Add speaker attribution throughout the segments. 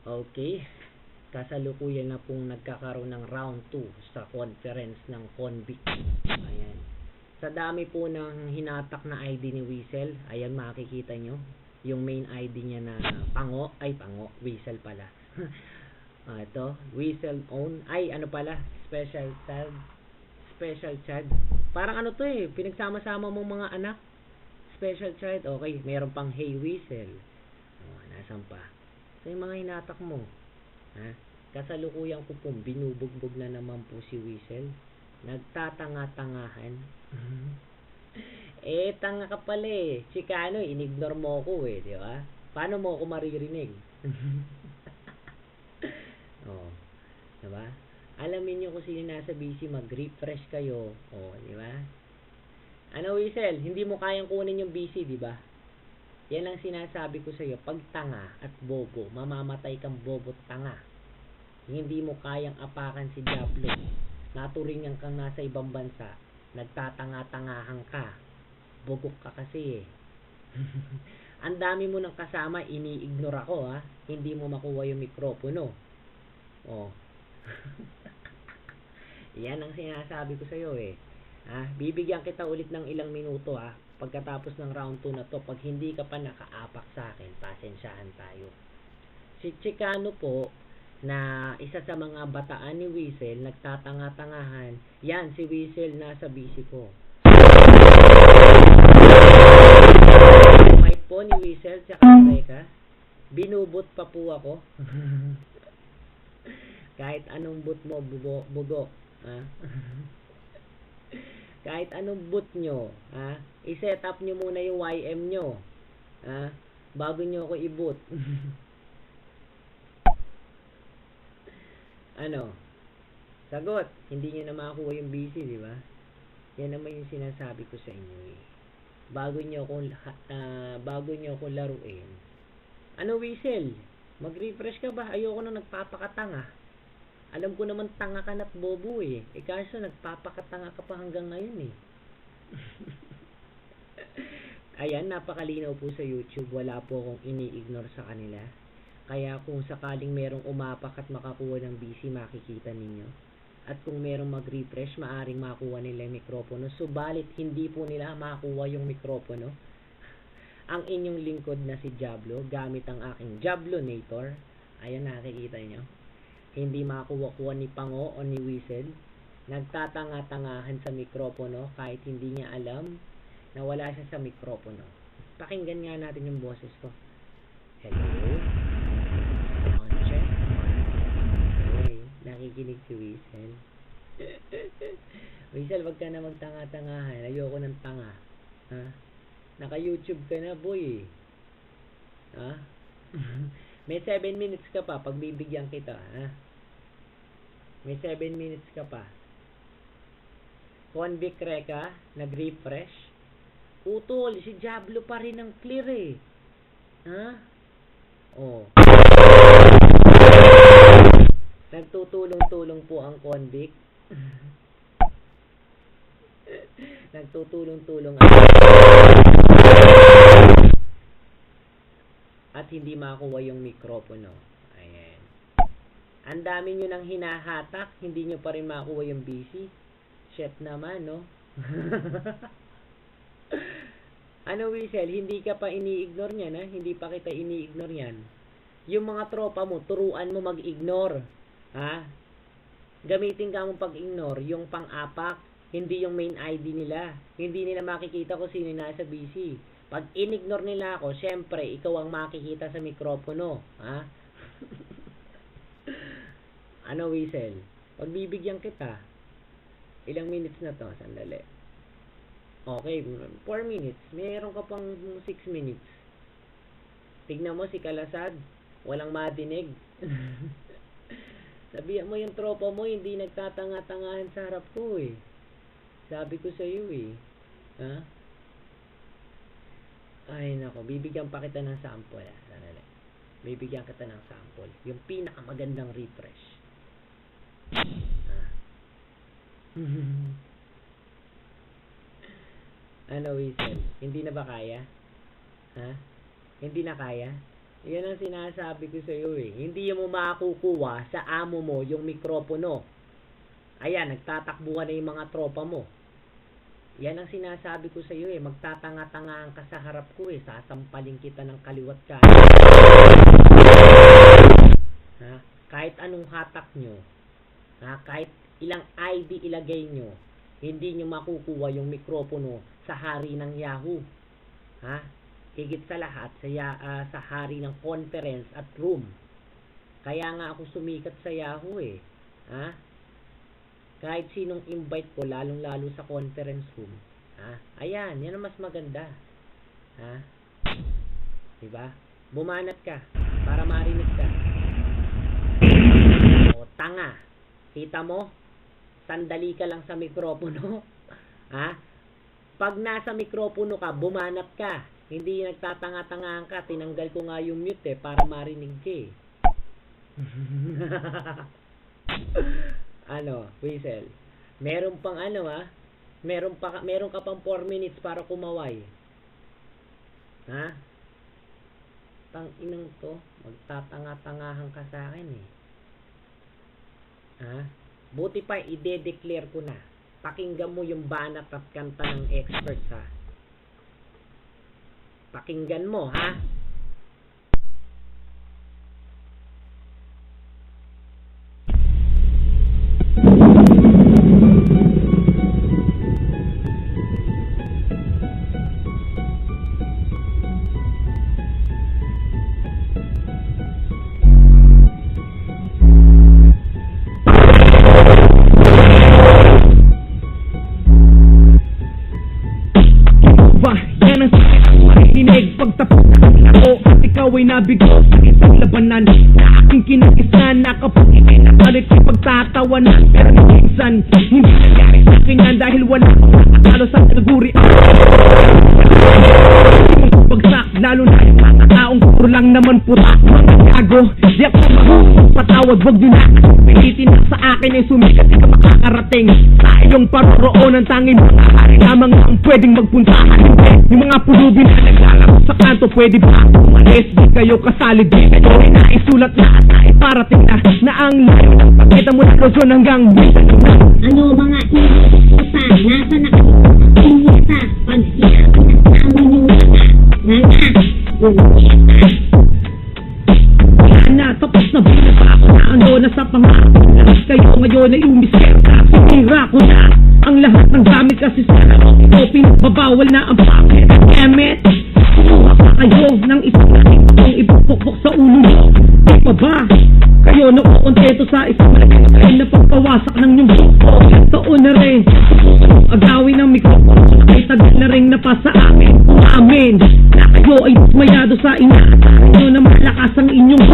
Speaker 1: Okay, kasalukuyan na pong nagkakaroon ng round 2 sa conference ng Convict. Ayan. Sa dami po ng hinatak na ID ni Weasel, ayan makikita nyo, yung main ID niya na Weasel pala. Ito, Weasel own, ano pala, special child. Parang ano to pinagsama-sama mong mga anak. Special child, okay, meron pang Hey Weasel. Nasan pa? Ito yung mga hinatak mo. Kasalukuyan ko pong binubugbog na naman po si Weasel. Nagtatanga-tangahan. Tanga ka pala Chicano, inignore mo ko di ba? Paano mo ako maririnig? Di ba? Alamin nyo kung sino nasa busy, mag-refresh kayo. Di ba? Ano Weasel, hindi mo kayang kunin yung busy, di ba? Yan ang sinasabi ko sa iyo, pag tanga at bobo, mamamatay kang bobo at tanga. Hindi mo kayang apakan si Diablo. Naturingan kang nasa ibang bansa, nagtatanga-tangahan ka. Bugok ka kasi Ang dami mo ng kasama, ini-ignore ako Hindi mo makuha yung mikropono. Yan ang sinasabi ko sa iyo bibigyan kita ulit ng ilang minuto pagkatapos ng round 2 na to. Pag hindi ka pa nakaapak sa akin, pasensyahan tayo. Si Chicano po, na isa sa mga bataan ni Weasel, nagtatanga-tangahan. Yan, si Weasel nasa busy ko. Mic po ni Weasel, tsaka Reka. Binubot pa po ako. Kahit anong boot mo, bugok. Kahit anong boot nyo, i-set up nyo muna yung YM nyo, bago nyo ako i-boot. Sagot, hindi nyo na makakuha yung busy, di ba? Yan naman yung sinasabi ko sa inyo bago nyo ako laruin. Weasel, mag-refresh ka ba? Ayoko na nagpapakatanga. Alam ko naman tanga ka na't bobo kaso nagpapakatanga ka pa hanggang ngayon Ayan, napakalinaw po sa YouTube. Wala po akong ini-ignore sa kanila. Kaya kung sakaling merong umapak at makakuha ng busy, makikita ninyo. At kung merong mag-refresh, maaring makuha nila yung mikropono. Subalit, hindi po nila makuha yung mikropono. Ang inyong lingkod na si Diablo, gamit ang aking Diablonator. Ayan, nakikita nyo. Hindi makuha-kuha ni Pango o ni Weasel. Nagtatanga-tangahan sa mikropono kahit hindi niya alam na wala siya sa mikropono. Pakinggan nga natin yung boses ko. Hello? Check. Okay, nakikinig si Weasel. Weasel, wag ka na magtanga-tangahan. Ayoko ng tanga. Naka-YouTube ka na, boy. May 7 minutes ka pa, pagbibigyan kita, May 7 minutes ka pa. Convict Reka, nag-refresh. Utol, si Diablo pa rin ang clear Nagtutulong-tulong po ang convict. Nagtutulong-tulong at hindi makuha yung mikropono. Ayan. Ang dami nyo nang hinahatak, hindi nyo pa rin makuha yung busy. Shit naman, no? Weasel, hindi ka pa ini-ignore niyan, Hindi pa kita ini-ignore yan. Yung mga tropa mo, turuan mo mag-ignore. Gamitin ka mo pag-ignore, yung pang-apak, hindi yung main ID nila. Hindi nila makikita kung sino nasa busy. Pag in-ignore nila ako, syempre, ikaw ang makikita sa mikropono. Weasel? Pagbibigyan kita. Ilang minutes na to? Sandali. Okay, 4 minutes. Meron ka pang 6 minutes. Tignan mo si Kalasad. Walang madinig. Sabihan mo yung tropa mo, hindi nagtatanga-tangahan sa harap ko Sabi ko sa iyo Ay nako, bibigyan pa kita ng sample. Bibigyan kita ng sample. Yung pinakamagandang refresh. Weasel? Hindi na ba kaya? Hindi na kaya? Yan ang sinasabi ko sa iyo eh. Hindi mo makukuha sa amo mo yung mikropono. Ayan, nagtatakbuhan na yung mga tropa mo. Yan ang sinasabi ko sa iyo eh. Magtatanga-tangaan ka sa harap ko eh. Sasampalin kita ng kaliwat ka. Ha? Kahit anong hatak nyo, ha? Kahit ilang ID ilagay nyo, hindi nyo makukuha yung mikropono sa hari ng Yahoo. Ha? Higit sa lahat sa hari ng conference at room. Kaya nga ako sumikat sa Yahoo eh. Ha? Kahit sinong invite ko, lalong-lalo sa conference room. Ha? Ayan, yan ang mas maganda. Ha? Diba? Bumanat ka para marinig ka. O, tanga. Kita mo? Sandali ka lang sa mikropono. Ha? Pag nasa mikropono ka, bumanat ka. Hindi nagtatanga-tangaan ka. Tinanggal ko nga yung mute eh, para marinig ka eh. Ano, Whistle? Meron pang ano meron ka pang 4 minutes para kumaway. Ha? Tang inang to, magtatanga-tangahan ka sa akin eh. Ha? Buti pa ide-declare ko na. Pakinggan mo yung banat at kanta ng experts ha. Pakinggan mo ha.
Speaker 2: Ay nabigo sa isang labanan na aking kinakisnan na kapag ikinapalit sa pagtatawanan. Pero minsan hindi nangyari sa akin yan dahil wala akong sa naguri bagsak, lalo na yung mga taong puro lang naman puta. Mga gago, di ako patawad, wag nyo na pilitin na sa akin ay sumikat, di ka makakarating sa iyong paroroonan. Tangin mga hari lamang ang pwedeng magpuntahan. Yung mga pulubin na naglalaro sa kanto, pwede ba umalis? Di kayo kasali, di kayo na isulat na iparating na ang layo ng pagkita mo na Luzon hanggang
Speaker 3: ano mga ipa, nasa na inyeta, pag sinabi ng na tapos na binaba ako na ano na sa pangako. Kayo ngayon ay umisker ka, sinira ko na ang lahat ng gamit kasi sa ito pinagbabawal na ang pangit. Damn it, kumuha pa kayo ng isang kung ipupukpok sa ulo mo. Di pa ba kayo nakukontento sa isang ay na pagpawasak ng yung taon na rin agawin ng mikrofon ay tagal na rin napasa amin. Amen na kayo ay mayado sa inyo nyo na malakas ang inyong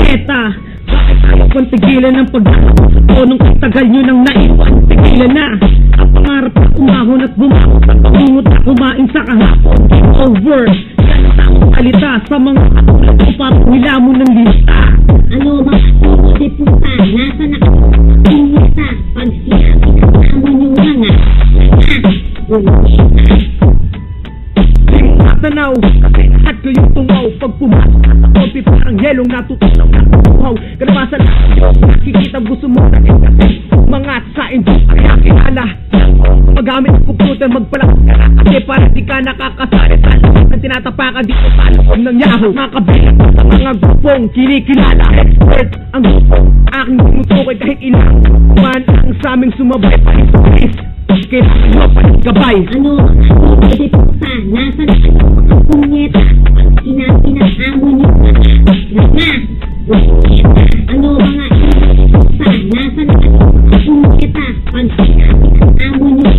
Speaker 3: eta. Bakit ayaw kong tigilan ng pag-aato nung tagal nyo nang naiwan? Tigilan na ang pangarap na umahon at bumahon at pangungot na kumain sa kahapon. Over yan ang tamang kalita sa mga katulad ko para nila mo ng lista. Ano mga di puta, nasa na pinita pag sinabi ng amo nyo nga tanaw, kasi lahat kayong tungaw. Pag pumasok at ako'y parang yelong natutunaw na tuhaw. Kalabasan na nakikita gusto mo na kasi mga sa industriya kilala magamit ang computer magpalak kasi para di ka nakakasari sa lahat na tinatapakan dito sa loob ng Yahoo. Mga kabilang sa mga grupong kinikilala expert ang grupong aking tinutukoy kahit ilang man ang sa aming sumabay pa rin sa bilis. Kailangan mo paligabay. Ano pwede po sa nasa na mga punyeta sinabi ng amo nyo na ano mga sa nasa na mga punyeta pag sinabi ng amo nyo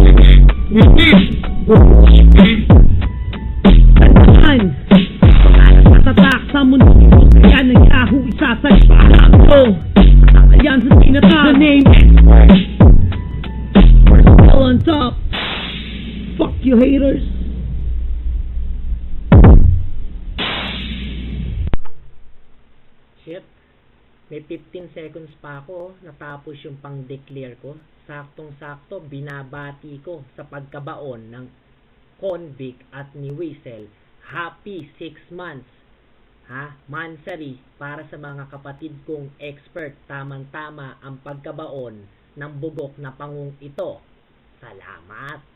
Speaker 3: na tandaan tatak sa mundo kaya ng Yahoo isasalpa ko ayan sa sinata the name on top. Fuck you haters.
Speaker 1: Shit. May 15 seconds pa ako. Natapos yung pang-declare ko. Saktong-sakto, binabati ko sa pagkabaon ng Convict at ni Whistle. Happy 6 months. Mansari, para sa mga kapatid kong expert, tamang-tama ang pagkabaon ng bugok na pangung ito. Salamat!